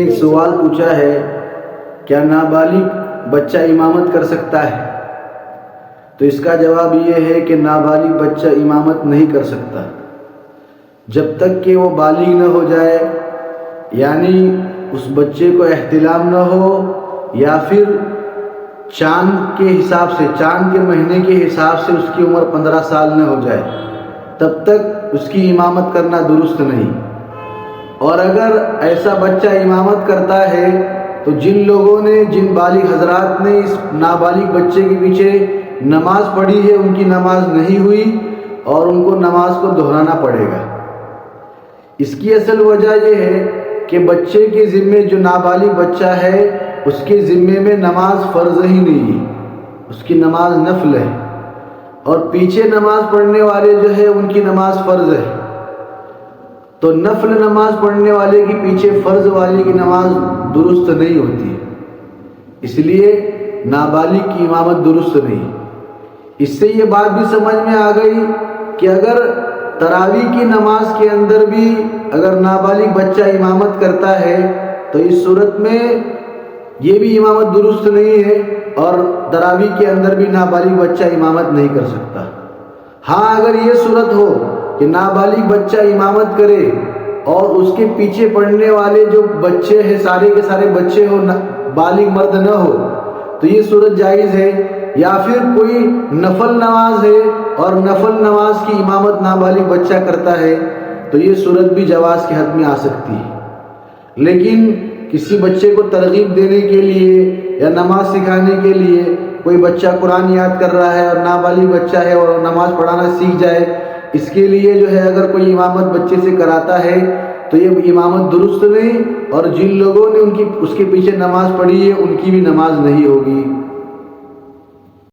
ایک سوال پوچھا ہے، کیا نابالغ بچہ امامت کر سکتا ہے؟ تو اس کا جواب یہ ہے کہ نابالغ بچہ امامت نہیں کر سکتا جب تک کہ وہ بالغ نہ ہو جائے، یعنی اس بچے کو احتلام نہ ہو یا پھر چاند کے حساب سے، چاند کے مہینے کے حساب سے اس کی عمر 15 سال نہ ہو جائے، تب تک اس کی امامت کرنا درست نہیں۔ اور اگر ایسا بچہ امامت کرتا ہے تو جن لوگوں نے، جن بالغ حضرات نے اس نابالغ بچے کے پیچھے نماز پڑھی ہے، ان کی نماز نہیں ہوئی اور ان کو نماز کو دہرانا پڑے گا۔ اس کی اصل وجہ یہ ہے کہ بچے کے ذمے، جو نابالغ بچہ ہے اس کے ذمے میں نماز فرض ہی نہیں ہے، اس کی نماز نفل ہے، اور پیچھے نماز پڑھنے والے جو ہے ان کی نماز فرض ہے۔ تو نفل نماز پڑھنے والے کی پیچھے فرض والے کی نماز درست نہیں ہوتی، اس لیے نابالغ کی امامت درست نہیں۔ اس سے یہ بات بھی سمجھ میں آ گئی کہ اگر تراویح کی نماز کے اندر بھی اگر نابالغ بچہ امامت کرتا ہے تو اس صورت میں یہ بھی امامت درست نہیں ہے، اور تراویح کے اندر بھی نابالغ بچہ امامت نہیں کر سکتا۔ ہاں، اگر یہ صورت ہو کہ نابالغ بچہ امامت کرے اور اس کے پیچھے پڑھنے والے جو بچے ہیں، سارے کے سارے بچے ہو، بالغ مرد نہ ہو، تو یہ صورت جائز ہے۔ یا پھر کوئی نفل نماز ہے اور نفل نماز کی امامت نابالغ بچہ کرتا ہے تو یہ صورت بھی جواز کے حد میں آ سکتی ہے۔ لیکن کسی بچے کو ترغیب دینے کے لیے یا نماز سکھانے کے لیے، کوئی بچہ قرآن یاد کر رہا ہے اور نابالغ بچہ ہے اور نماز پڑھانا سیکھ جائے، اس کے لیے جو ہے اگر کوئی امامت بچے سے کراتا ہے تو یہ امامت درست نہیں، اور جن لوگوں نے اس کے پیچھے نماز پڑھی ہے ان کی بھی نماز نہیں ہوگی۔